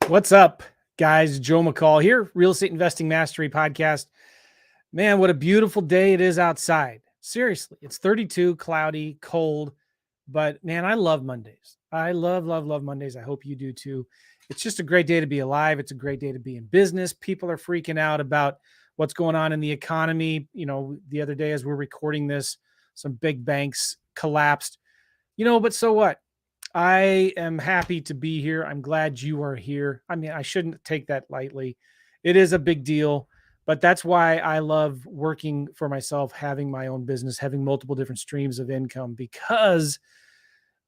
What's up, guys? Joe McCall here, Real Estate Investing Mastery Podcast. Man, what a beautiful day it is outside. Seriously, it's 32, cloudy, cold, but man, I love Mondays. I love Mondays. I hope you do too. It's just a great day to be alive. It's a great day to be in business. People are freaking out about what's going on in the economy. The other day as we're recording this, some big banks collapsed. But so what? I am happy to be here. I'm glad you are here. I mean, I shouldn't take that lightly. It is a big deal, but that's why I love working for myself, having my own business, having multiple different streams of income, because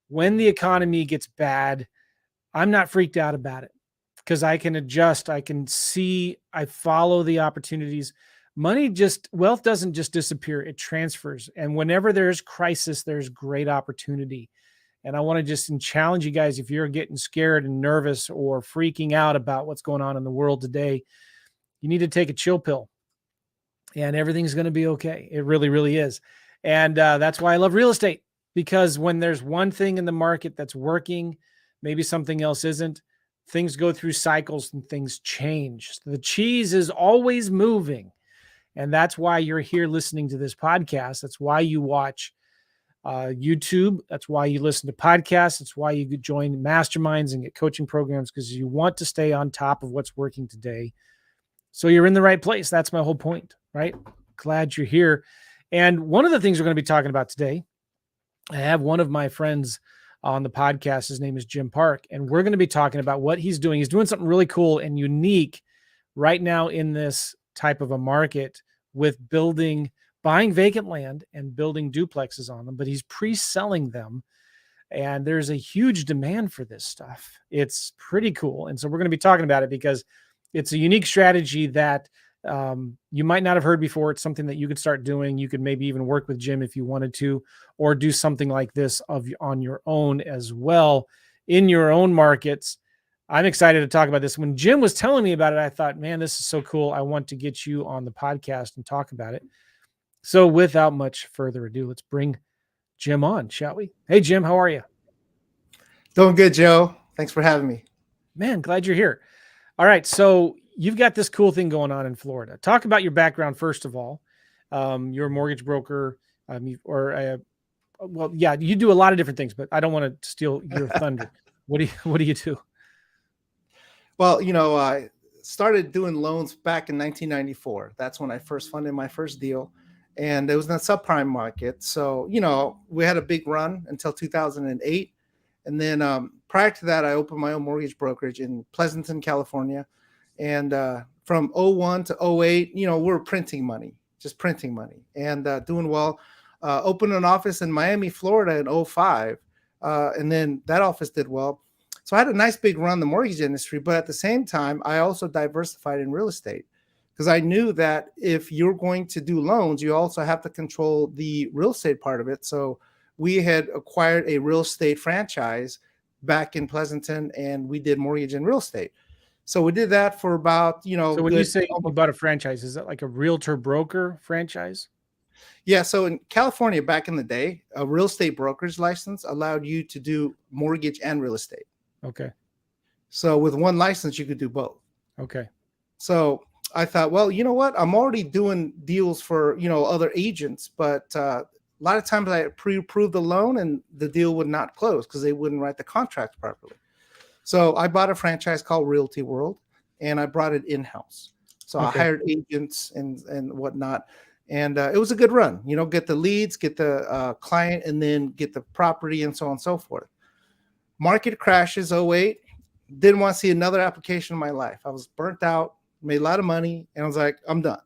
when the economy gets bad, I'm not freaked out about it because I can adjust. I can see, I follow the opportunities. Wealth doesn't just disappear, it transfers. And whenever there's crisis, there's great opportunity. And I want to just challenge you guys, if you're getting scared and nervous or freaking out about what's going on in the world today, you need to take a chill pill and everything's going to be okay. It really, really is. And that's why I love real estate, because when there's one thing in the market that's working, maybe something else isn't. Things go through cycles and things change. The cheese is always moving. And that's why you're here listening to this podcast. That's why you watch YouTube. That's why you listen to podcasts. That's why you join masterminds and get coaching programs, because you want to stay on top of what's working today. So you're in the right place. That's my whole point, right? Glad you're here. And one of the things we're going to be talking about today, I have one of my friends on the podcast. His name is Jim Park, and we're going to be talking about what he's doing. He's doing something really cool and unique right now in this type of a market with buying vacant land and building duplexes on them, but he's pre-selling them. And there's a huge demand for this stuff. It's pretty cool. And so we're going to be talking about it because it's a unique strategy that you might not have heard before. It's something that you could start doing. You could maybe even work with Jim if you wanted to, or do something like this on your own as well in your own markets. I'm excited to talk about this. When Jim was telling me about it, I thought, man, this is so cool. I want to get you on the podcast and talk about it. So without much further ado, let's bring Jim on, shall we? Hey, Jim, how are you? Doing good, Joe. Thanks for having me. Man, glad you're here. All right. So you've got this cool thing going on in Florida. Talk about your background, first of all. You're a mortgage broker, you do a lot of different things, but I don't want to steal your thunder. What do you do? Well, I started doing loans back in 1994. That's when I first funded my first deal. And it was in the subprime market. So, we had a big run until 2008. And then prior to that, I opened my own mortgage brokerage in Pleasanton, California. And from 01 to 08, we were printing money, just printing money and doing well. Opened an office in Miami, Florida in 05. And then that office did well. So I had a nice big run in the mortgage industry. But at the same time, I also diversified in real estate, because I knew that if you're going to do loans, you also have to control the real estate part of it. So we had acquired a real estate franchise back in Pleasanton, and we did mortgage and real estate. So we did that for about, So when you say you bought a franchise, is that like a realtor broker franchise? Yeah. So in California, back in the day, a real estate brokerage license allowed you to do mortgage and real estate. Okay. So with one license, you could do both. Okay. So I thought, well, you know what? I'm already doing deals for, other agents, but a lot of times I pre-approved the loan and the deal would not close because they wouldn't write the contract properly. So I bought a franchise called Realty World, and I brought it in-house. So I hired agents and whatnot. And it was a good run, get the leads, get the client, and then get the property and so on and so forth. Market crashes 08. Didn't want to see another application in my life. I was burnt out, made a lot of money, and I was like, I'm done.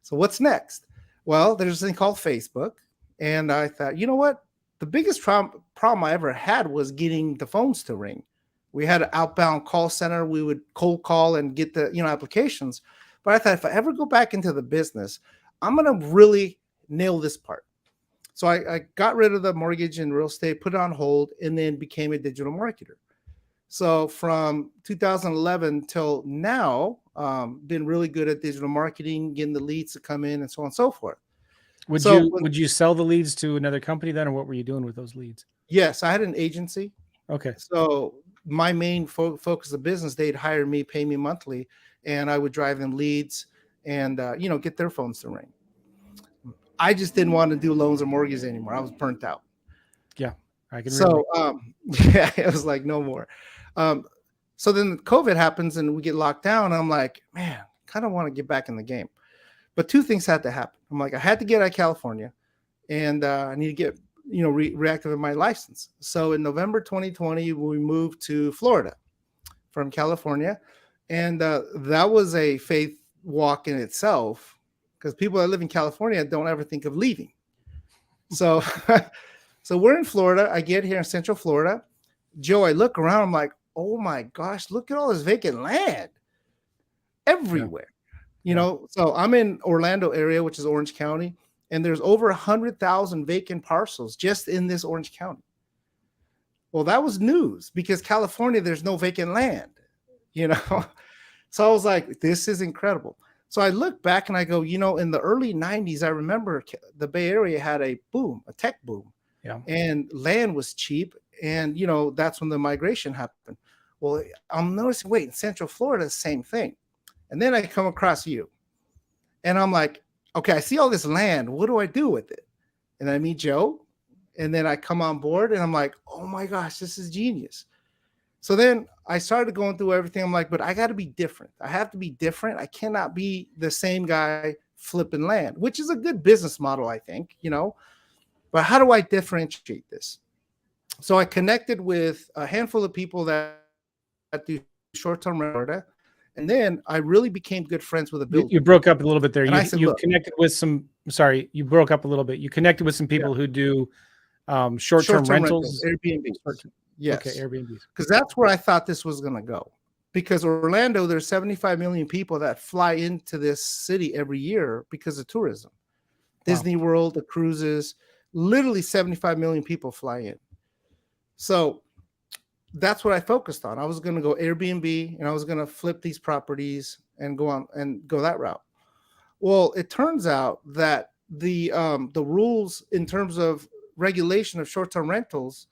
So what's next? Well, there's this thing called Facebook. And I thought, you know what? The biggest problem I ever had was getting the phones to ring. We had an outbound call center. We would cold call and get the, applications. But I thought, if I ever go back into the business, I'm going to really nail this part. So I got rid of the mortgage and real estate, put it on hold, and then became a digital marketer. So from 2011 till now, been really good at digital marketing, getting the leads to come in and so on and so forth. Would you sell the leads to another company then, or what were you doing with those leads? Yes, I had an agency. Okay. So my main focus of business, they'd hire me, pay me monthly, and I would drive them leads and get their phones to ring. I just didn't want to do loans or mortgages anymore. I was burnt out. Yeah, I can So relate. yeah, it was like no more. So then COVID happens and we get locked down. And I'm like, man, kind of want to get back in the game. But two things had to happen. I'm like, I had to get out of California, and I need to get reactivate my license. So in November 2020, we moved to Florida from California, and that was a faith walk in itself, because people that live in California don't ever think of leaving. So so we're in Florida. I get here in Central Florida. Joe, I look around, I'm like, oh my gosh, look at all this vacant land everywhere. So I'm in Orlando area, which is Orange County, and there's over 100,000 vacant parcels just in this Orange County. Well, that was news, because California, there's no vacant land, So I was like, this is incredible. So I look back and I go, in the early 90s, I remember the Bay Area had a tech boom. Yeah. And land was cheap. And, that's when the migration happened. Well, I'm noticing, wait, in Central Florida, same thing. And then I come across you. And I'm like, okay, I see all this land. What do I do with it? And I meet Joe. And then I come on board and I'm like, oh my gosh, this is genius. So then I started going through everything. I'm like, but I got to be different. I have to be different. I cannot be the same guy flipping land, which is a good business model, I think, But how do I differentiate this? So I connected with a handful of people that do short-term rental. And then I really became good friends with a builder. You broke up a little bit there. And I said, you look, connected with you broke up a little bit. You connected with some people who do short-term rentals. Airbnb. Yes. Okay, Airbnb. Because that's where I thought this was going to go. Because Orlando, there's 75 million people that fly into this city every year because of tourism. Wow. Disney World, the cruises, literally 75 million people fly in. So that's what I focused on. I was going to go Airbnb, and I was going to flip these properties and go that route. Well, it turns out that the rules in terms of regulation of short-term rentals,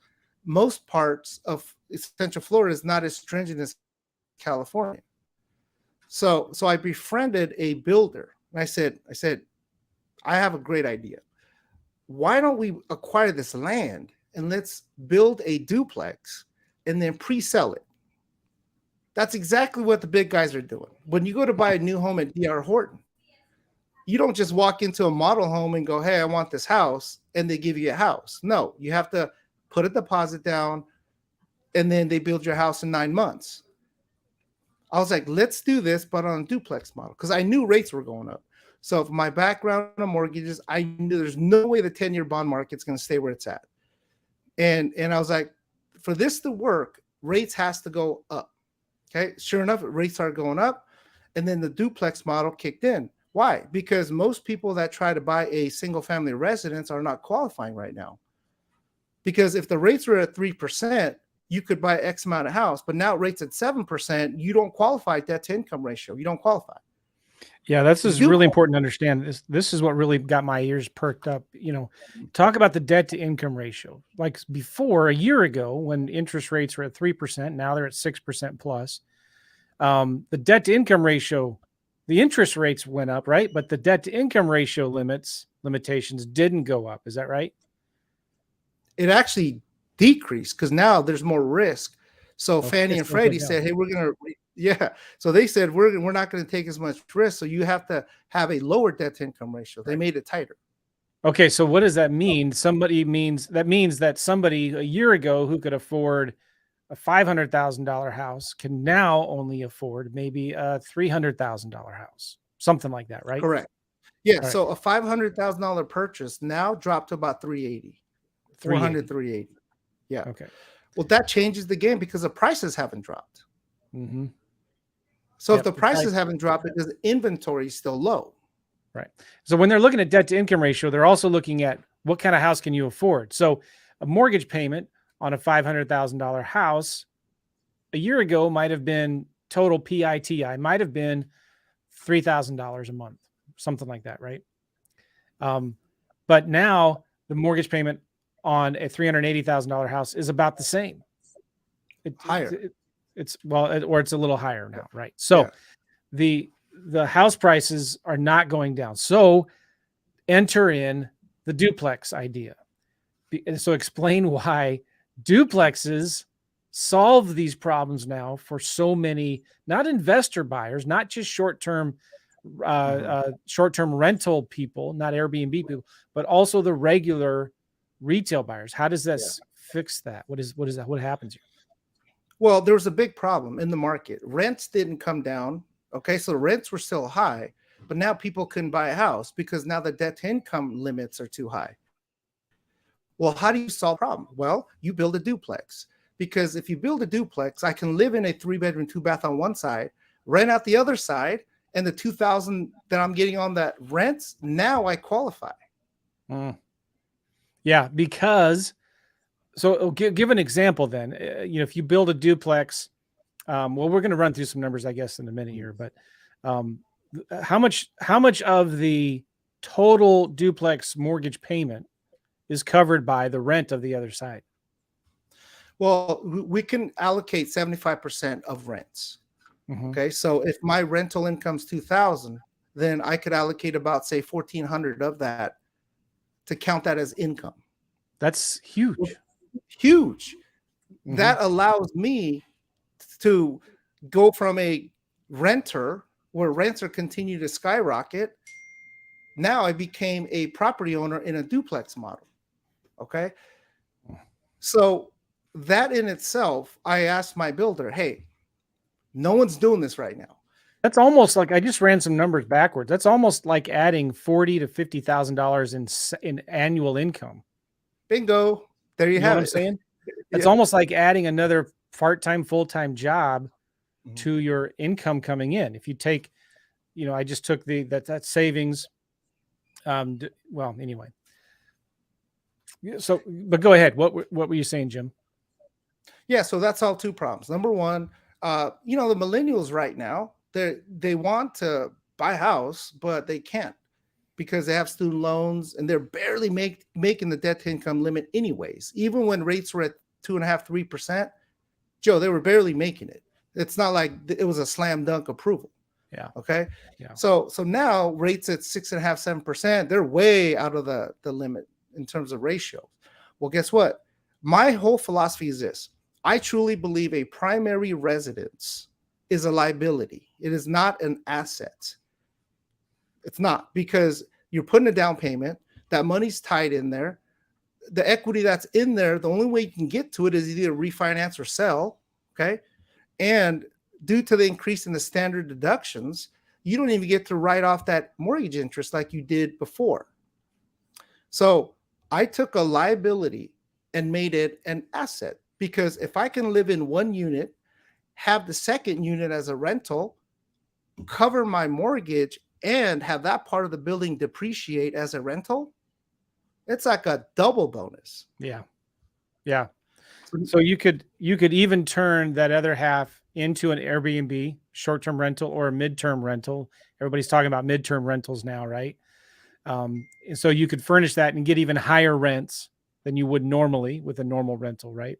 most parts of Central Florida is not as stringent as California. So I befriended a builder, and I said, I have a great idea. Why don't we acquire this land and let's build a duplex and then pre-sell it? That's exactly what the big guys are doing. When you go to buy a new home at D.R. Horton, you don't just walk into a model home and go, hey, I want this house, and they give you a house. No, you have to put a deposit down, and then they build your house in 9 months. I was like, let's do this, but on a duplex model, because I knew rates were going up. So for my background on mortgages, I knew there's no way the 10-year bond market's going to stay where it's at. And I was like, for this to work, rates has to go up. Okay. Sure enough, rates started going up, and then the duplex model kicked in. Why? Because most people that try to buy a single family residence are not qualifying right now. Because if the rates were at 3%, you could buy X amount of house, but now rates at 7%, you don't qualify debt to income ratio. You don't qualify. Yeah, this is really important to understand. This is what really got my ears perked up. Talk about the debt to income ratio. Like before, a year ago, when interest rates were at 3%, now they're at 6% plus. The debt to income ratio, the interest rates went up, right? But the debt to income ratio limitations didn't go up. Is that right? It actually decreased, because now there's more risk. So Fannie and Freddie said, hey, we're going to, So they said, we're not going to take as much risk. So you have to have a lower debt to income ratio. They made it tighter. Okay. So what does that mean? That means that somebody a year ago who could afford a $500,000 house can now only afford maybe a $300,000 house, something like that, right? Correct. Yeah. Right. So a $500,000 purchase now dropped to about 380. 380. Yeah. Okay. Well, that changes the game, because the prices haven't dropped. Mm-hmm. So if the prices haven't dropped, because the inventory is still low. Right. So when they're looking at debt to income ratio, they're also looking at what kind of house can you afford. So a mortgage payment on a $500,000 house a year ago might have been total PITI, might have been $3,000 a month, something like that, right? But now the mortgage payment on a $380,000 house is about the same. higher. It's or it's a little higher now, right? Yeah. So the house prices are not going down. So enter in the duplex idea. And so explain why duplexes solve these problems now for so many, not investor buyers, not just short-term rental people, not Airbnb people, but also the regular retail buyers. How does this fix that? What is that? What happens here? Well, there was a big problem in the market. Rents didn't come down. Okay, so rents were still high, but now people couldn't buy a house because now the debt to income limits are too high. Well, how do you solve the problem? Well, you build a duplex, because if you build a duplex, I can live in a 3-bedroom, 2-bath on one side, rent out the other side, and the $2,000 that I'm getting on that rents, now I qualify. Yeah, because so give an example then. If you build a duplex, well, we're going to run through some numbers, I guess, in a minute here, but how much of the total duplex mortgage payment is covered by the rent of the other side? Well, we can allocate 75% of rents. Okay, so if my rental income's 2,000, then I could allocate about, say, 1,400 of that to count that as income. That's huge. Huge. That allows me to go from a renter where rents are continue to skyrocket. Now I became a property owner in a duplex model. Okay. So that in itself, I asked my builder, hey, no one's doing this right now. That's almost like, I just ran some numbers backwards. That's almost like adding $40,000 to $50,000 in annual income. Bingo. There you have know what I'm saying? It's almost like adding another part-time, full-time job to your income coming in. If you take, I just took that savings. Well, anyway. So, but go ahead. What were you saying, Jim? Yeah. So that's all two problems. Number one, the millennials right now, they want to buy a house, but they can't because they have student loans and they're barely making the debt to income limit anyways. Even when rates were at 2.5%, 3%, Joe, they were barely making it. It's not like it was a slam dunk approval. Yeah. Okay. Yeah. So now rates at 6.5%, 7%, they're way out of the limit in terms of ratio. Well, guess what? My whole philosophy is this. I truly believe a primary residence is a liability. It is not an asset. It's not, because you're putting a down payment. That money's tied in there. The equity that's in there, the only way you can get to it is either refinance or sell. Okay. And due to the increase in the standard deductions, you don't even get to write off that mortgage interest like you did before. So I took a liability and made it an asset, because if I can live in one unit, have the second unit as a rental, cover my mortgage, and have that part of the building depreciate as a rental, it's like a double bonus. Yeah. Yeah. So you could even turn that other half into an Airbnb, short-term rental, or a midterm rental. Everybody's talking about midterm rentals now, right? So you could furnish that and get even higher rents than you would normally with a normal rental, right?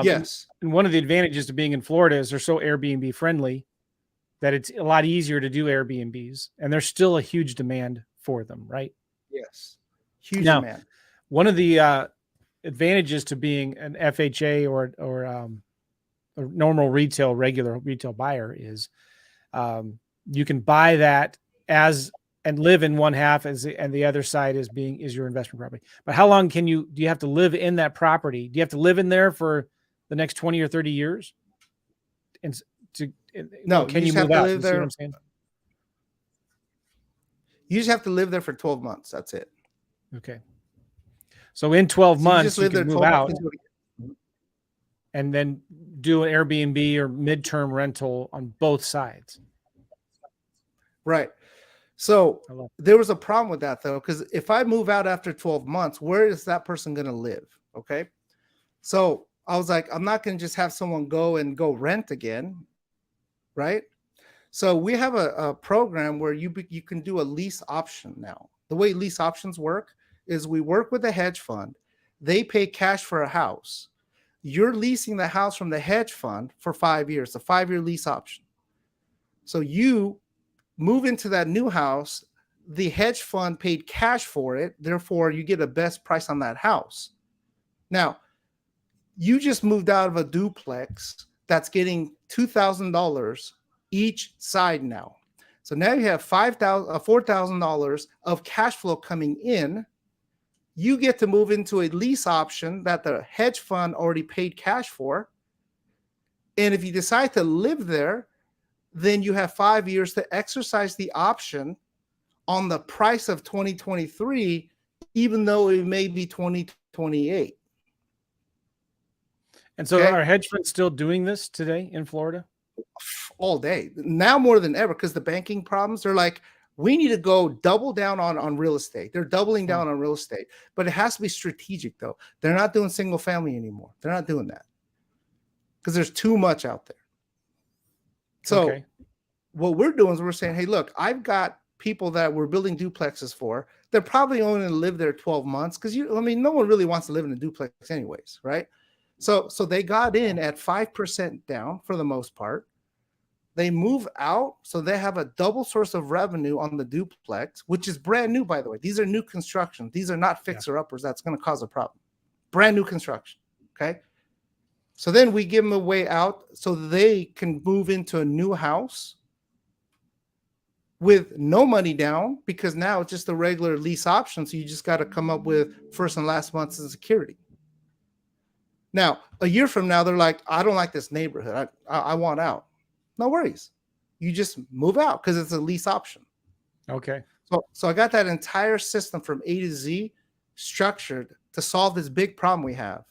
Yes. And one of the advantages to being in Florida is they're so Airbnb friendly that it's a lot easier to do Airbnbs, and there's still a huge demand for them, right? Yes. Huge demand. One of the advantages to being an FHA or a normal regular retail buyer is you can buy that and live in one half and the other side is your investment property. But how long do you have to live in that property? Do you have to live in there for the next 20 or 30 years? No, can you move out? You see what I'm saying? You just have to live there for 12 months. That's it. Okay. So in 12 months, you can move out and then do an Airbnb or midterm rental on both sides. Right. So there was a problem with that, though, because if I move out after 12 months, where is that person going to live? Okay. So I was like, I'm not going to just have someone go rent again. Right. So we have a program where you can do a lease option now. The way lease options work is we work with a hedge fund. They pay cash for a house. you're leasing the house from the hedge fund for 5 years, a 5-year lease option. So you move into that new house, the hedge fund paid cash for it, therefore you get a best price on that house. Now, you just moved out of a duplex that's getting $2,000 each side now. So now you have $4,000 of cash flow coming in. You get to move into a lease option that the hedge fund already paid cash for. And if you decide to live there, then you have 5 years to exercise the option on the price of 2023, even though it may be 2028. And so are hedge funds still doing this today in Florida? All day. Now more than ever, because the banking problems, they're like, we need to go double down on real estate. They're doubling down on real estate, but it has to be strategic though. They're not doing single family anymore. They're not doing that because there's too much out there. So what we're doing is we're saying, hey, look, I've got people that we're building duplexes for. They're probably only going to live there 12 months because no one really wants to live in a duplex anyways, right? So they got in at 5% down for the most part. They move out, so they have a double source of revenue on the duplex, which is brand new, by the way. These are new construction. These are not fixer-uppers. That's going to cause a problem. Brand new construction, okay? So then we give them a way out so they can move into a new house with no money down because now it's just a regular lease option, so you just got to come up with first and last months of security. Now, a year from now, they're like, I don't like this neighborhood. I want out. No worries. You just move out because it's a lease option. Okay. So I got that entire system from A to Z structured to solve this big problem we have.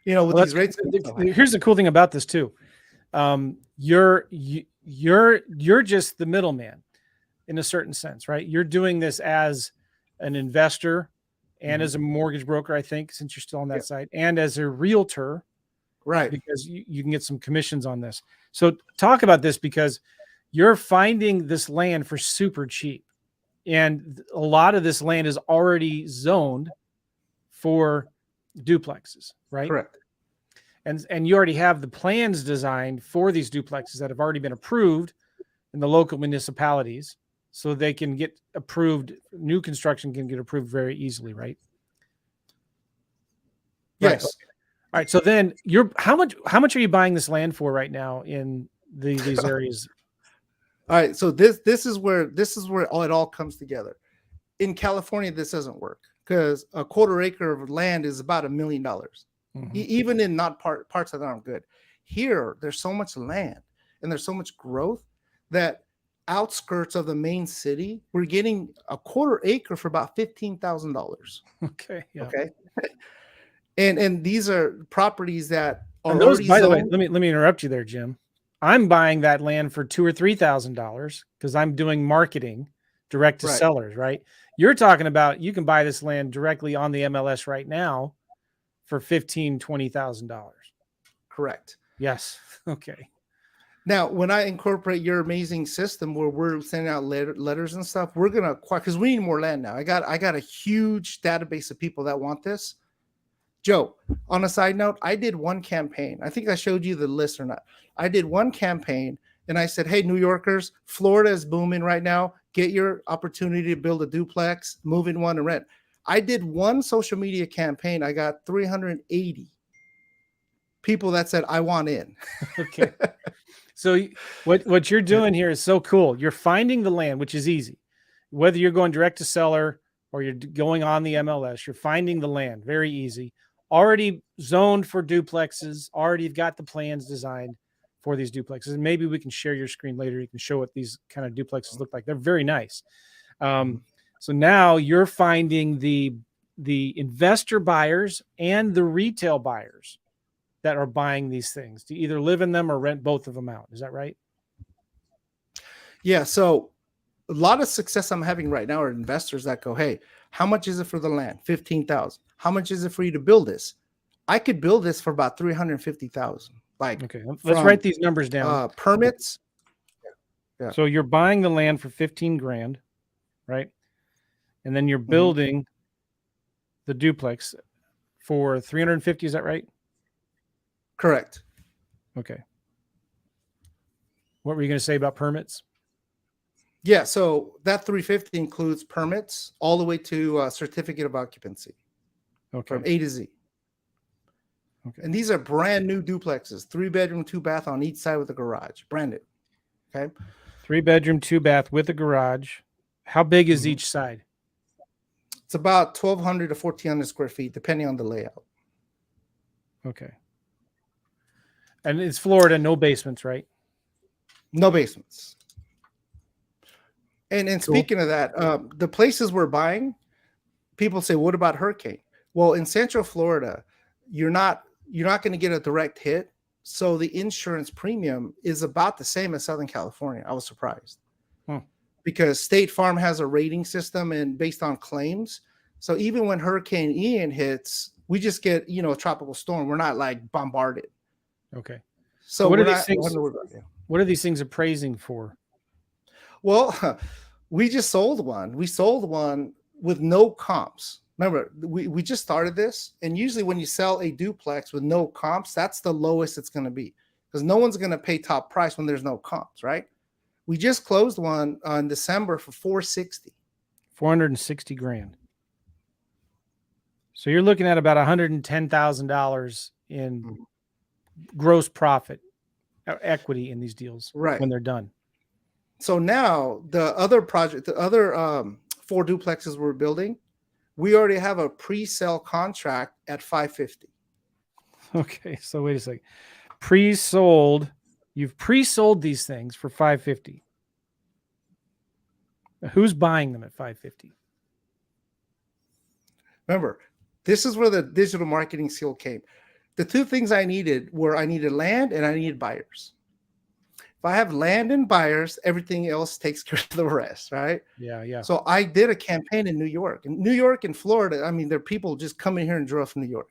With these rates. Here's the cool thing about this too. You're just the middleman in a certain sense, right? You're doing this as an investor and as a mortgage broker, I think, since you're still on that side, and as a realtor, right? Because you can get some commissions on this. So talk about this because you're finding this land for super cheap, and a lot of this land is already zoned for duplexes, right? Correct. And you already have the plans designed for these duplexes that have already been approved in the local municipalities, so they can get approved. New construction can get approved very easily, right? Yes. Right. All right. So then how much are you buying this land for right now in these areas? All right. So this is where it all comes together. In California, this doesn't work because a quarter acre of land is about $1 million, even in not parts that aren't good. Here, there's so much land and there's so much growth that outskirts of the main city, we're getting a quarter acre for about $15,000. Okay. Yeah. Okay. And these are properties that are those, already by the way, zoned. let me interrupt you there, Jim. I'm buying that land for $2,000 or $3,000 because I'm doing marketing direct to sellers, right? You're talking about you can buy this land directly on the MLS right now for $15,000, $20,000. Correct. Yes. Okay. Now, when I incorporate your amazing system where we're sending out letters and stuff, we're gonna acquire because we need more land now. I got a huge database of people that want this. Joe, on a side note, I did one campaign. I think I showed you the list or not. I did one campaign and I said, hey, New Yorkers, Florida is booming right now. Get your opportunity to build a duplex, move in one and rent. I did one social media campaign. I got 380 people that said, I want in. Okay. So what you're doing here is so cool. You're finding the land, which is easy. Whether you're going direct to seller or you're going on the MLS, you're finding the land. Very easy. Already zoned for duplexes. Already got the plans designed for these duplexes. And maybe we can share your screen later. You can show what these kind of duplexes look like. They're very nice. So now you're finding the investor buyers and the retail buyers that are buying these things to either live in them or rent both of them out. Is that right? Yeah. So a lot of success I'm having right now are investors that go, hey, how much is it for the land? 15,000. How much is it for you to build this? I could build this for about 350,000. Like, okay, let's write these numbers down. Permits. Yeah. So you're buying the land for 15 grand, right? And then you're building the duplex for 350. Is that right? Correct. Okay. What were you going to say about permits? Yeah, so that 350 includes permits all the way to certificate of occupancy Okay. from A to Z. Okay. And these are brand new duplexes, 3-bedroom, 2-bath on each side with a garage, brand new. Okay. 3-bedroom, 2-bath with a garage. How big is each side? It's about 1,200 to 1,400 square feet, depending on the layout. Okay. And it's Florida, no basements, right? No basements. And Cool. speaking of that, the places we're buying, people say, "What about hurricane?" Well, in Central Florida, you're not going to get a direct hit, so the insurance premium is about the same as Southern California. I was surprised because State Farm has a rating system and based on claims. So even when Hurricane Ian hits, we just get a tropical storm. We're not like bombarded. Okay. So what we're are these not. things? What are these things appraising for? Well, we just sold one. We sold one with no comps. Remember, we just started this, and usually when you sell a duplex with no comps, that's the lowest it's going to be because no one's going to pay top price when there's no comps, right? We just closed one in December for $460. $460,000. So you're looking at about $110,000 in gross profit equity in these deals, right, when they're done. So now the other 4 duplexes we're building, we already have a pre-sale contract at $550. Okay, so wait a second. Pre-sold, you've pre-sold these things for $550. Who's buying them at $550? Remember, this is where the digital marketing skill came. The 2 things I needed were I needed land and I needed buyers. If I have land and buyers, everything else takes care of the rest, right? Yeah. So I did a campaign in New York. In New York and Florida, I mean, there are people just coming here and drove from New York.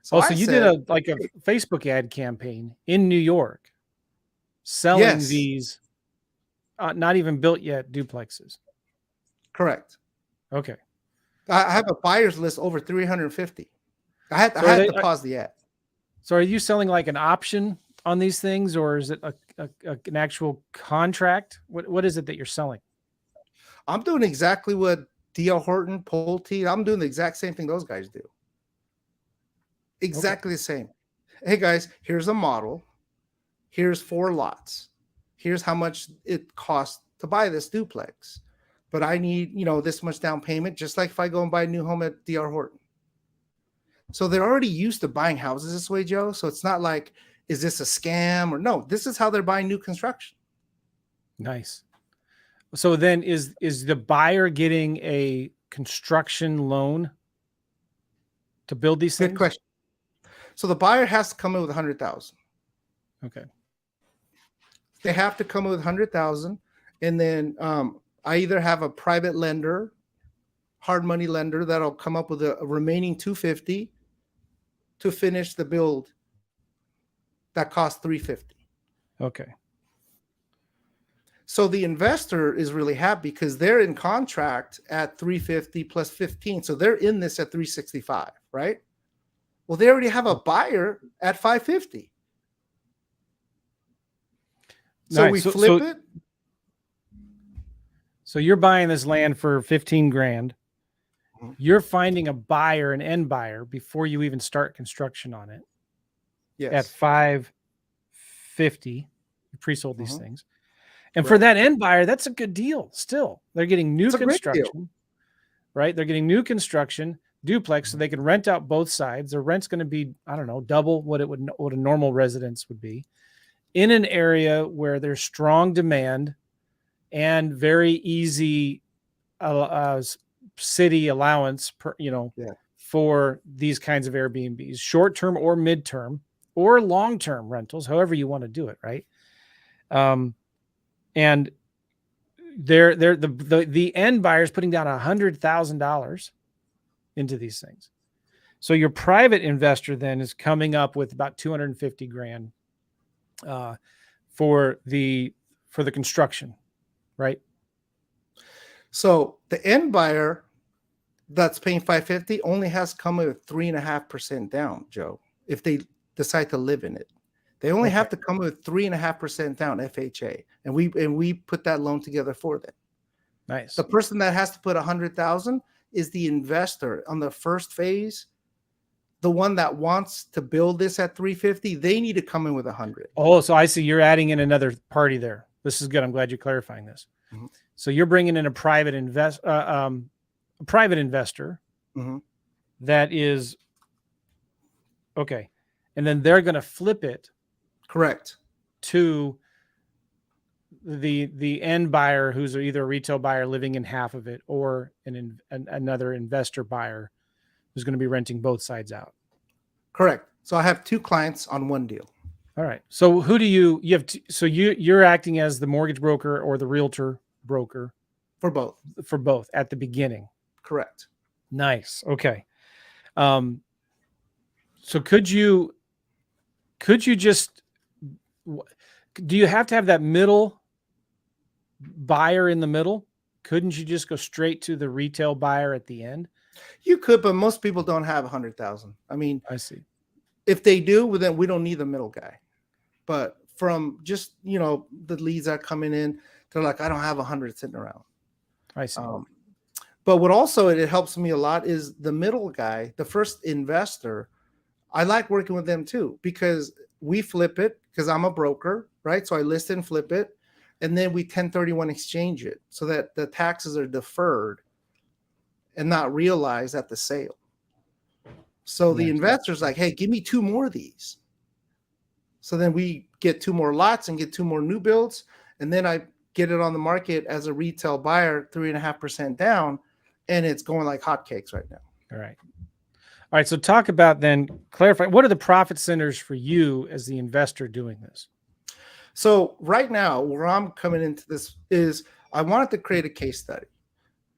So you did a Facebook ad campaign in New York selling these not even built yet duplexes. Correct. Okay. I have a buyer's list over 350. I had to pause the ad. So are you selling like an option on these things, or is it an actual contract? What is it that you're selling? I'm doing exactly what D.L. Horton, Pulte. I'm doing the exact same thing those guys do. Exactly the same. Hey guys, here's a model. Here's 4 lots. Here's how much it costs to buy this duplex. But I need, this much down payment, just like if I go and buy a new home at D.R. Horton. So they're already used to buying houses this way, Joe. So it's not like, is this a scam or no? This is how they're buying new construction. Nice. So then is the buyer getting a construction loan to build these things? Good question. So the buyer has to come in with $100,000. Okay. They have to come in with $100,000, and then I either have a private lender, hard money lender, that'll come up with a remaining $250 to finish the build. That costs $350. Okay. So the investor is really happy because they're in contract at $350 plus 15. So they're in this at $365, right? Well, they already have a buyer at $550. So nice. we flip it. So you're buying this land for $15,000. You're finding a buyer, an end buyer, before you even start construction on it. Yes. At $550. You pre-sold these things. And for that end buyer, that's a good deal still. They're getting new construction, right? They're getting new construction, duplex, so they can rent out both sides. Their rent's going to be, I don't know, double what a normal residence would be, in an area where there's strong demand and very easy city allowance for these kinds of Airbnbs, short-term or midterm or long-term rentals, however you want to do it, right? And the end buyer is putting down $100,000 into these things. So your private investor then is coming up with about $250,000 for the construction, right? So the end buyer that's paying $550 only has come with 3.5% down, Joe. If they decide to live in it. They only have to come with 3.5% down FHA, and we put that loan together for them. Nice. The person that has to put 100,000 is the investor on the first phase. The one that wants to build this at 350, they need to come in with 100. Oh, so I see you're adding in another party there. This is good. I'm glad you're clarifying this. Mm-hmm. So you're bringing in a private investor Mm-hmm. that is okay, and then they're going to flip it. Correct. To the end buyer, who's either a retail buyer living in half of it, or another investor buyer who's going to be renting both sides out. Correct. So I have 2 clients on one deal. All right. So who do you have? So you're acting as the mortgage broker or the realtor broker for both. For both at the beginning. Correct. Nice. Okay. So could you just, do you have to have that middle buyer in the middle? Couldn't you just go straight to the retail buyer at the end? You could, but most people don't have 100,000. I mean, I see. If they do, well, then we don't need the middle guy. But from just, the leads that are coming in, they're like, I don't have 100 sitting around. I see. But what also it helps me a lot is the middle guy, the first investor. I like working with them too, because we flip it, because I'm a broker, right? So I list and flip it, and then we 1031 exchange it so that the taxes are deferred and not realized at the sale. So the investor's like, hey, give me 2 more of these. So then we get 2 more lots and get 2 more new builds. And then I get it on the market as a retail buyer, 3.5% down. And it's going like hotcakes right now. All right. All right. So talk about then, clarify, what are the profit centers for you as the investor doing this? So right now, where I'm coming into this is I wanted to create a case study.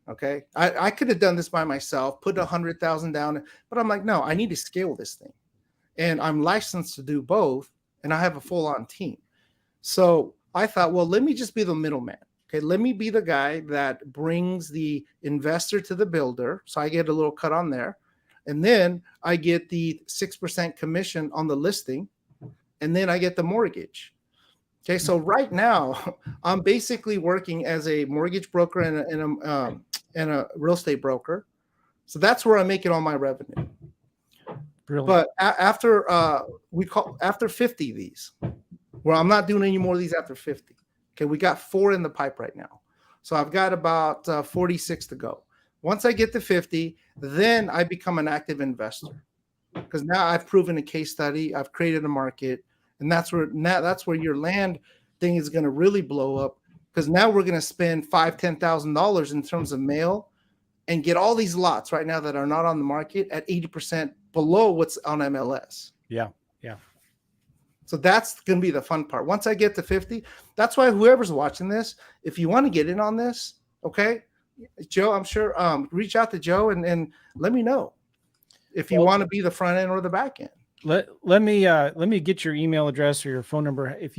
Okay. I could have done this by myself, put 100,000 down, but I'm like, no, I need to scale this thing. And I'm licensed to do both. And I have a full-on team. So I thought, well, let me just be the middleman. Okay. Let me be the guy that brings the investor to the builder. So I get a little cut on there. And then I get the 6% commission on the listing. And then I get the mortgage. Okay. So right now I'm basically working as a mortgage broker and a real estate broker. So that's where I'm making all my revenue. Brilliant. But after 50 of these, where I'm not doing any more of these after 50. Okay, we got 4 in the pipe right now. So I've got about 46 to go. Once I get to 50, then I become an active investor, because now I've proven a case study, I've created a market, and that's where your land thing is going to really blow up, because now we're going to spend $5,000-$10,000 in terms of mail and get all these lots right now that are not on the market at 80% below what's on MLS. Yeah. Yeah. So that's going to be the fun part. Once I get to 50, that's why whoever's watching this, if you want to get in on this, okay, Joe, I'm sure, reach out to Joe and let me know if you want to be the front end or the back end. Let me get your email address or your phone number. If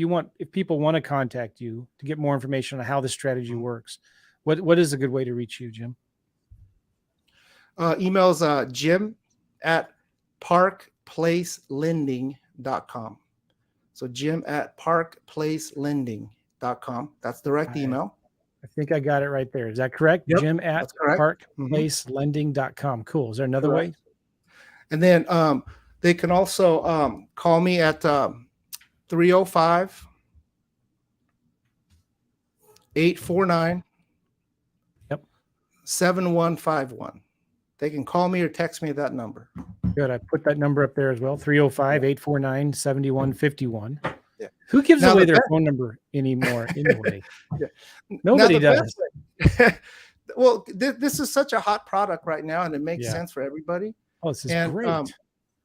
people want to contact you to get more information on how this strategy works, what is a good way to reach you, Jim? Email's jim@parkplacelending.com. So jim@parkplacelending.com. That's direct email. I think I got it right there. Is that correct? Yep, jim@parkplacelending.com. Cool. Is there another way? And then they can also call me at 305-849 7151. They can call me or text me at that number. Good. I put that number up there as well. 305-849-7151. Yeah. Who gives away their phone number anymore anyway? Yeah. Nobody does. Well, this is such a hot product right now, and it makes sense for everybody. Oh, this is great.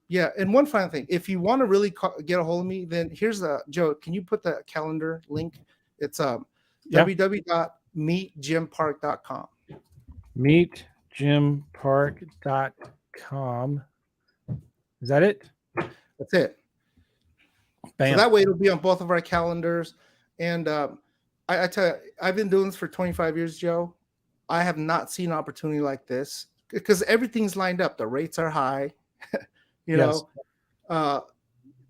Yeah. And one final thing, if you want to really get a hold of me, then here's Joe, can you put the calendar link? It's www.meetjimpark.com. Meetjimpark.com. Is that it? That's it. Bam. So that way it'll be on both of our calendars. And I tell you, I've been doing this for 25 years, Joe. I have not seen an opportunity like this, because everything's lined up. The rates are high. The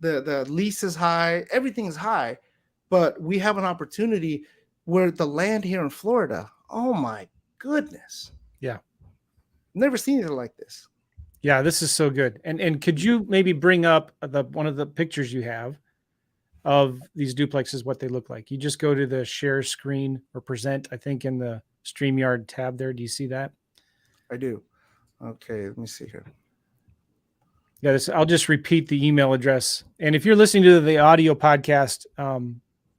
the lease is high, everything's high, but we have an opportunity where the land here in Florida, oh my goodness, Yeah. never seen anything like this. Yeah, this is so good. And could you maybe bring up the one of the pictures you have of these duplexes, what they look like? You just go to the share screen or present, I think in the StreamYard tab there. Do you see that? I do. Okay, let me see here. Yeah, I'll just repeat the email address. And if you're listening to the audio podcast,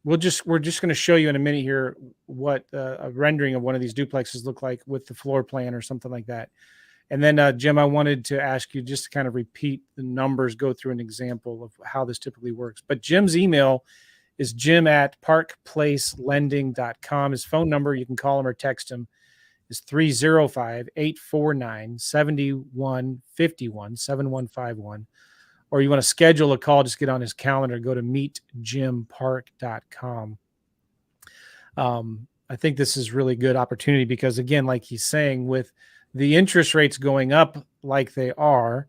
we're just going to show you in a minute here what a rendering of one of these duplexes look like with the floor plan or something like that. And then, Jim, I wanted to ask you just to kind of repeat the numbers, go through an example of how this typically works. But Jim's email is jim@parkplacelending.com. His phone number, you can call him or text him, is 305-849-7151, 7151. Or you want to schedule a call, just get on his calendar, go to meetjimpark.com. I think this is really good opportunity because, again, like he's saying, with the interest rates going up like they are,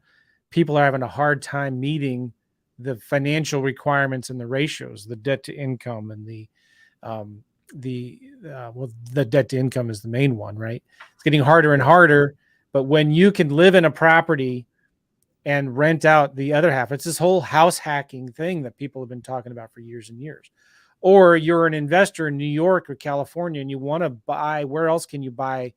people are having a hard time meeting the financial requirements and the ratios, the debt to income and the debt to income is the main one, right? It's getting harder and harder. But when you can live in a property and rent out the other half, it's this whole house hacking thing that people have been talking about for years and years. Or you're an investor in New York or California and you want to buy, where else can you buy?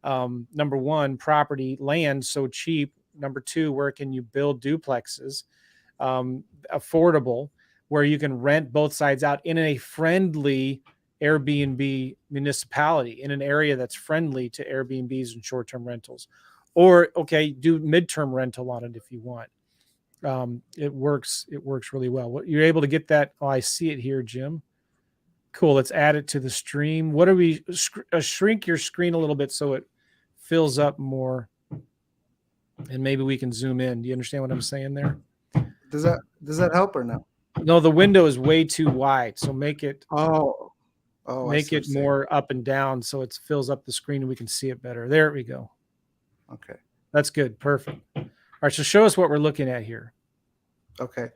Number one, property, land so cheap. Number two, where can you build duplexes, affordable, where you can rent both sides out in a friendly Airbnb municipality, in an area that's friendly to Airbnbs and short-term rentals. Or, okay, do midterm rental on it if you want. It works really well. You're able to get that. Oh, I see it here, Jim. Cool. Let's add it to the stream. What do we shrink your screen a little bit so it fills up more, and maybe we can zoom in. Do you understand what I'm saying there? Does that help or no? No, the window is way too wide. So make it make it more up and down so it fills up the screen and we can see it better. There we go. Okay. That's good. Perfect. All right. So show us what we're looking at here. Okay.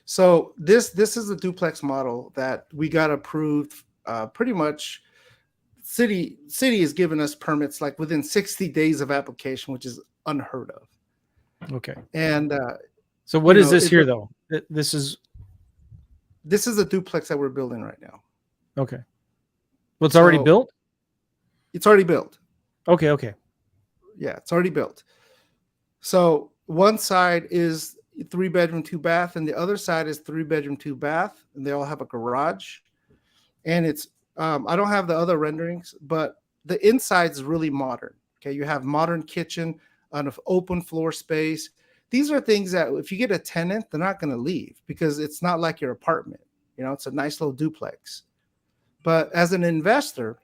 So this is a duplex model that we got approved pretty much. City has given us permits like within 60 days of application, which is unheard of. Okay. And so what is this here though? This is a duplex that we're building right now. Okay. Well, it's already built? It's already built. Okay. Yeah, it's already built. So one side is 3-bedroom, 2-bath, and the other side is 3-bedroom, 2-bath, and they all have a garage. And it's I don't have the other renderings, but the inside is really modern. Okay, you have modern kitchen, an open floor space. These are things that if you get a tenant, they're not going to leave because it's not like your apartment. You know, it's a nice little duplex. But as an investor,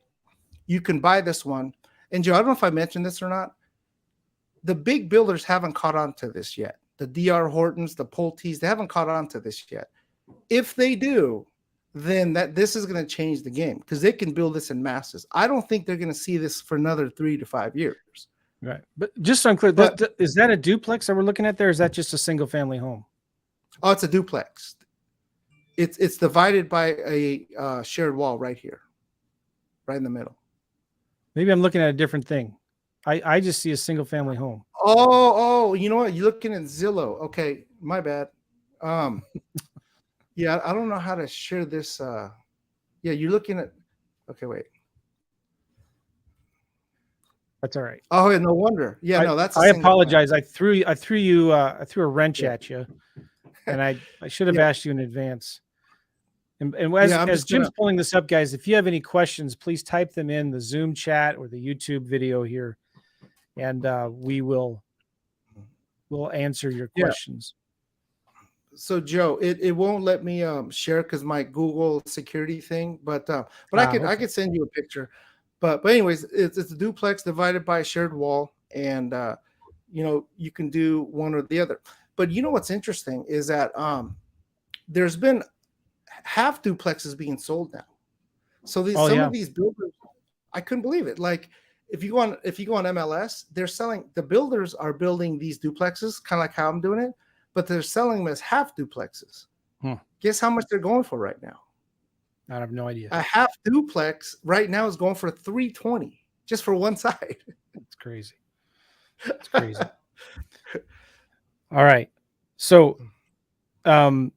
you can buy this one. And Joe, I don't know if I mentioned this or not. The big builders haven't caught on to this yet. The D.R. Hortons, the Pulte's, they haven't caught on to this yet. If they do, then this is going to change the game because they can build this in masses. I don't think they're going to see this for another 3 to 5 years. Right. But just so I'm clear, is that a duplex that we're looking at there? Or is that just a single family home? Oh, it's a duplex. It's divided by a shared wall right here, right in the middle. Maybe I'm looking at a different thing. I just see a single family home. Oh, you know what? You're looking at Zillow. Okay, my bad. Yeah, I don't know how to share this. Yeah, you're looking at. Okay, wait. That's all right. Oh, no wonder. Yeah, no, that's. I apologize. I threw a wrench at you, and I should have asked you in advance. And as Jim's pulling this up, guys, if you have any questions, please type them in the Zoom chat or the YouTube video here, and we'll answer your questions. So Joe, it won't let me share because my Google security thing, but I could send you a picture. But anyways, it's a duplex divided by a shared wall, and you can do one or the other. But you know what's interesting is that there's been half duplexes being sold now. So some of these builders, I couldn't believe it. Like if you go on MLS, they're selling. The builders are building these duplexes, kind of like how I'm doing it, but they're selling them as half duplexes. Hmm. Guess how much they're going for right now? I have no idea. A half duplex right now is going for $320 just for one side. It's crazy. It's crazy. All right. So run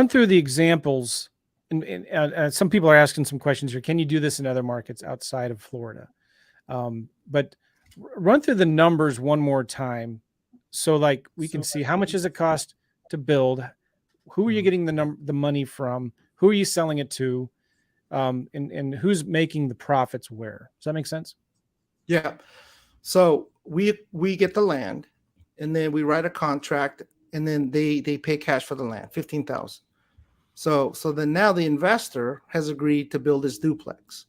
through the examples. And some people are asking some questions here. Can you do this in other markets outside of Florida? But run through the numbers one more time. So like we can see how much does it cost to build? Who are you getting the money from? Who are you selling it to? And who's making the profits where? Does that make sense? Yeah. So we get the land, and then we write a contract, and then they pay cash for the land, $15,000. So then now the investor has agreed to build this duplex.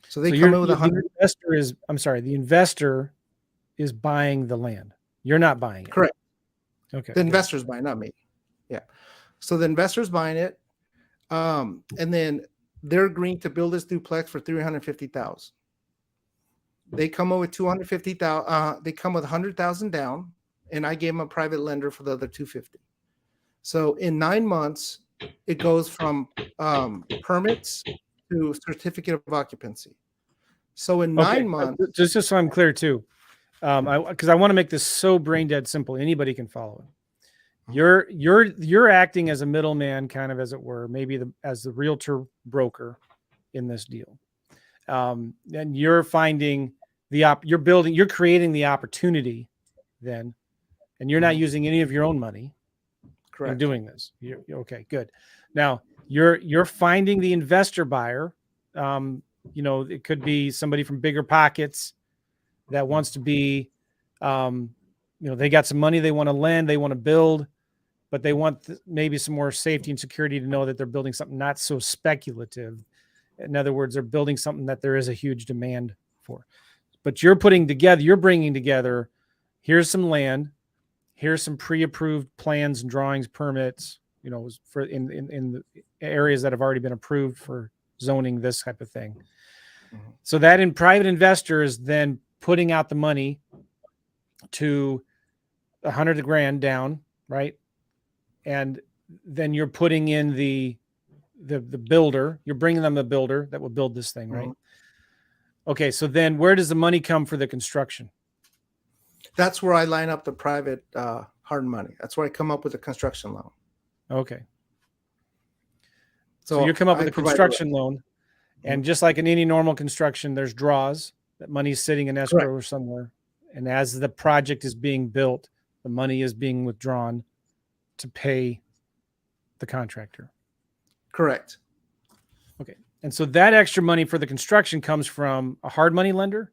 So they come in with the investor is buying the land. You're not buying it. Correct. Okay. The investor's buying, not me. Yeah. So the investor's buying it. And then they're agreeing to build this duplex for $350,000. They come over with $250,000. They come with $100,000 down, and I gave them a private lender for the other $250,000. So in 9 months, it goes from permits to certificate of occupancy. So in 9 months, just so I'm clear too, because I want to make this so brain dead simple, anybody can follow it. You're acting as a middleman, kind of, as it were, maybe as the realtor broker in this deal, and you're finding you're creating the opportunity then, and you're not using any of your own money. Correct. In doing this. Okay, good. Now you're finding the investor buyer. It could be somebody from bigger pockets that wants to be, they got some money, they want to lend, they want to build, but they want maybe some more safety and security to know that they're building something not so speculative. In other words, they're building something that there is a huge demand for. But you're bringing together, here's some land, here's some pre-approved plans and drawings, permits, for in the areas that have already been approved for zoning, this type of thing. Mm-hmm. So that in private investor is then putting out the money to $100,000 down, right? And then you're putting in the builder, you're bringing them the builder that will build this thing, right? Mm-hmm. Okay. So then where does the money come for the construction? That's where I line up the private hard money. That's where I come up with a construction loan. Okay. So you come up with a construction loan, and just like in any normal construction, there's draws. That money is sitting in escrow or somewhere. And as the project is being built, the money is being withdrawn to pay the contractor. Correct. Okay. And so that extra money for the construction comes from a hard money lender?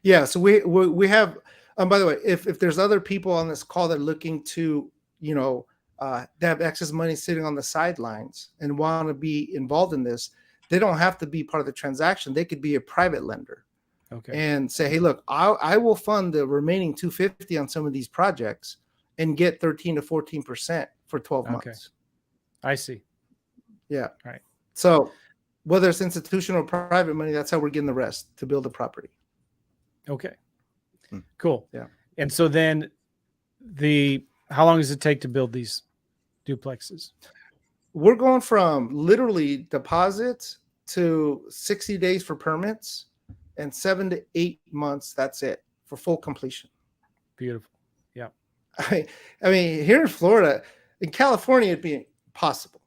Yeah. So we have, by the way, if there's other people on this call that are looking to, they have excess money sitting on the sidelines and want to be involved in this, they don't have to be part of the transaction. They could be a private lender. Okay. And say, hey, look, I will fund the remaining $250 on some of these projects and get 13 to 14% for 12 months. I see. Yeah. All right. So whether it's institutional or private money, that's how we're getting the rest to build the property. Okay. Cool. Yeah. And so then how long does it take to build these duplexes? We're going from literally deposits to 60 days for permits and 7 to 8 months. That's it for full completion. Beautiful. Yeah. I mean, here in Florida, in California, it'd be possible.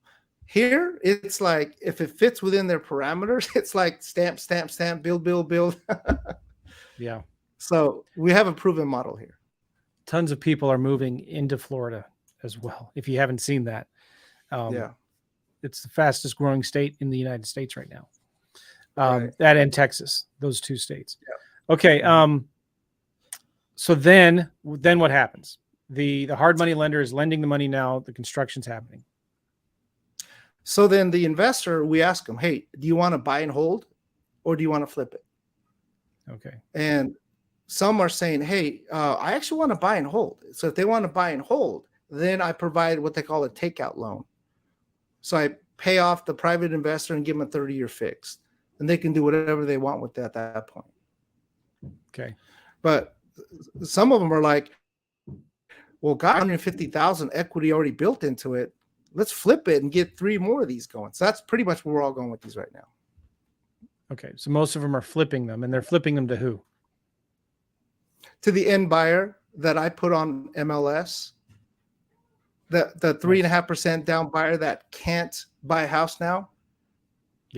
Here, it's like, if it fits within their parameters, it's like stamp, stamp, stamp, build, build, build. Yeah. So we have a proven model here. Tons of people are moving into Florida as well. If you haven't seen that, it's the fastest growing state in the United States right now. That and Texas, those two states. Yeah. Okay. So then what happens? The hard money lender is lending the money now. The construction's happening. So then the investor, we ask them, hey, do you want to buy and hold, or do you want to flip it? Okay. And some are saying, hey, I actually want to buy and hold. So if they want to buy and hold, then I provide what they call a takeout loan. So I pay off the private investor and give them a 30-year fixed, and they can do whatever they want with that at that point. Okay. But some of them are like, Well, got 150,000 equity already built into it. Let's flip it and get 3 more of these going. So that's pretty much where we're all going with these right now. Okay, so most of them are flipping them, and they're flipping them to who? To the end buyer that I put on MLS, the 3.5% down buyer that can't buy a house now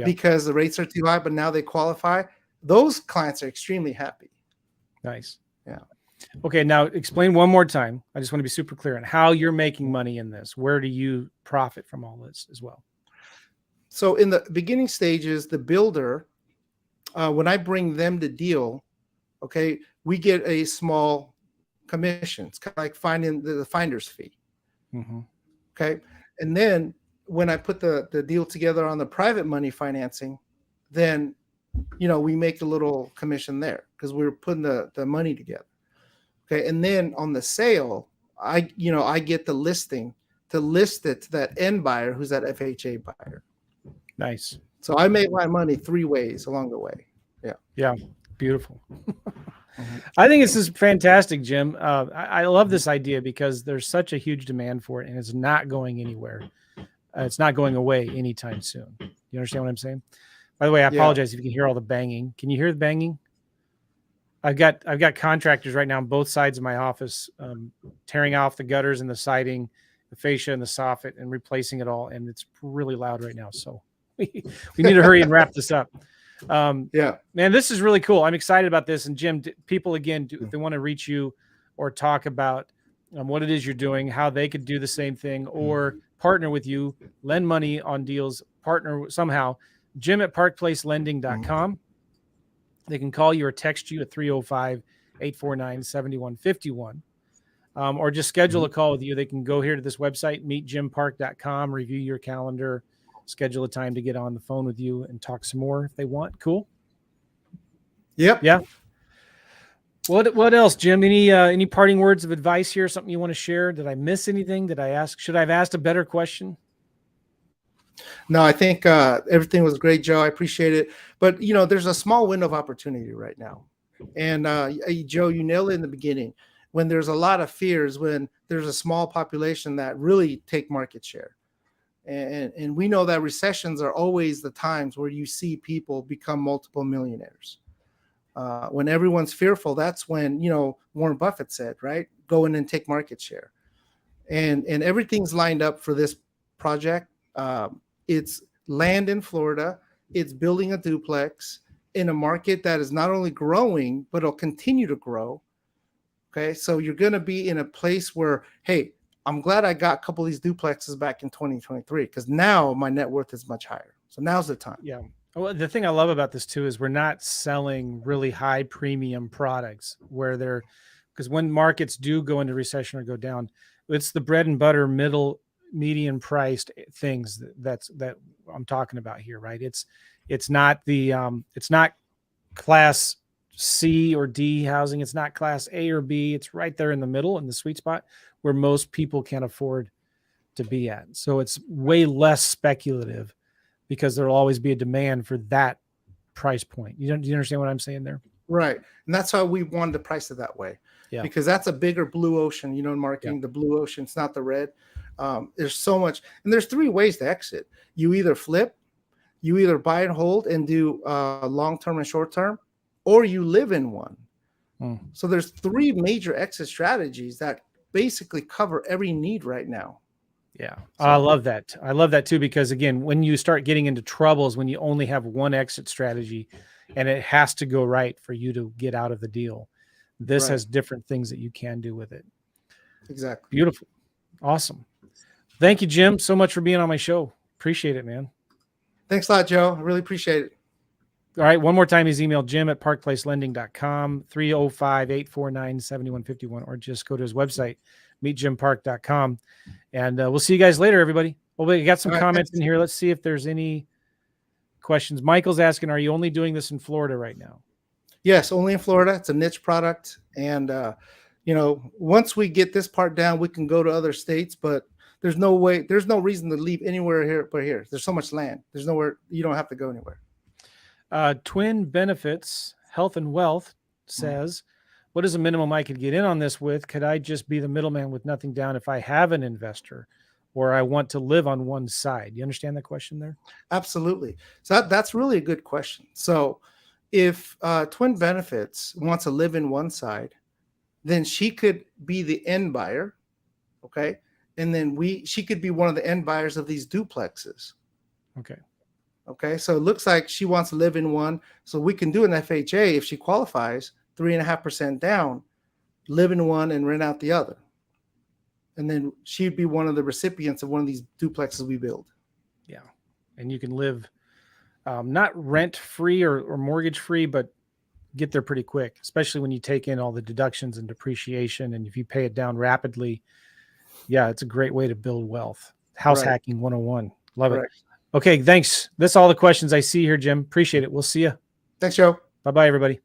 because the rates are too high, but now they qualify. Those clients are extremely happy. Nice. Yeah. Okay, now explain one more time. I just want to be super clear on how you're making money in this. Where do you profit from all this as well? So in the beginning stages, the builder, when I bring them the deal, okay, we get a small commission. It's kind of like finding the finder's fee. Mm-hmm. Okay. And then when I put the deal together on the private money financing, then, we make a little commission there because we're putting the money together. Okay. And then on the sale, I get the listing to list it to that end buyer who's that FHA buyer. Nice. So I make my money 3 ways along the way. Yeah. Yeah. Beautiful. I think this is fantastic, Jim. I love this idea because there's such a huge demand for it, and it's not going anywhere. It's not going away anytime soon. You understand what I'm saying? By the way, I apologize if you can hear all the banging. Can you hear the banging? I've got contractors right now on both sides of my office tearing off the gutters and the siding, the fascia and the soffit, and replacing it all, and it's really loud right now. So we need to hurry and wrap this up. Man, this is really cool. I'm excited about this. And Jim, people again, if they want to reach you or talk about what it is you're doing, how they could do the same thing or partner with you, lend money on deals, partner somehow, Jim at parkplacelending.com. They can call you or text you at 305-849-7151. Or just schedule a call with you. They can go here to this website, meetjimpark.com, review your calendar, schedule a time to get on the phone with you and talk some more if they want. Cool. Yep. Yeah. What else, Jim? Any parting words of advice here? Something you want to share? Did I miss anything? Did I ask? Should I have asked a better question? No, I think everything was great, Joe. I appreciate it. But there's a small window of opportunity right now, and Joe, you nailed it in the beginning. When there's a lot of fears, when there's a small population that really take market share. And we know that recessions are always the times where you see people become multiple millionaires. When everyone's fearful, that's when, Warren Buffett said, right? Go in and take market share. And everything's lined up for this project. It's land in Florida. It's building a duplex in a market that is not only growing, but it'll continue to grow. Okay. So you're going to be in a place where, hey, I'm glad I got a couple of these duplexes back in 2023 because now my net worth is much higher. So now's the time. Yeah. Well, the thing I love about this too is we're not selling really high premium products because when markets do go into recession or go down, it's the bread and butter median priced things that I'm talking about here, right? It's not it's not class C or D housing. It's not class A or B. It's right there in the middle in the sweet spot where most people can afford to be at. So it's way less speculative because there'll always be a demand for that price point. Do you understand what I'm saying there? Right. And that's why we wanted to price it that way. Yeah. Because that's a bigger blue ocean, in marketing, the blue ocean, it's not the red. There's so much. And there's 3 ways to exit. You either flip, you either buy and hold and do long-term and short-term, or you live in one. So there's 3 major exit strategies that basically cover every need right now. Yeah. So, I love that. I love that too, because again, when you start getting into troubles, when you only have one exit strategy and it has to go right for you to get out of the deal, this has different things that you can do with it. Exactly. Beautiful. Awesome. Thank you, Jim, so much for being on my show. Appreciate it, man. Thanks a lot, Joe. I really appreciate it. All right. One more time, his email, Jim at parkplacelending.com, 305-849-7151, or just go to his website, meetjimpark.com. And we'll see you guys later, everybody. Well, we got some comments in here. Let's see if there's any questions. Michael's asking, are you only doing this in Florida right now? Yes, only in Florida. It's a niche product. And, once we get this part down, we can go to other states, but there's no reason to leave anywhere here but here. There's so much land. There's nowhere, you don't have to go anywhere. Twin Benefits Health and Wealth says, what is the minimum I could get in on this with? Could I just be the middleman with nothing down if I have an investor or I want to live on one side? You understand the question there? Absolutely. So that's really a good question. So if Twin Benefits wants to live in one side, then she could be the end buyer, okay? And then she could be one of the end buyers of these duplexes. Okay. Okay, so it looks like she wants to live in one. So we can do an FHA if she qualifies, 3.5% down, live in one and rent out the other. And then she'd be one of the recipients of one of these duplexes we build. Yeah. And you can live not rent free or mortgage free, but get there pretty quick, especially when you take in all the deductions and depreciation. And if you pay it down rapidly, yeah, it's a great way to build wealth. House hacking 101. Love it. Okay, thanks. That's all the questions I see here, Jim. Appreciate it. We'll see you. Thanks, Joe. Bye-bye, everybody.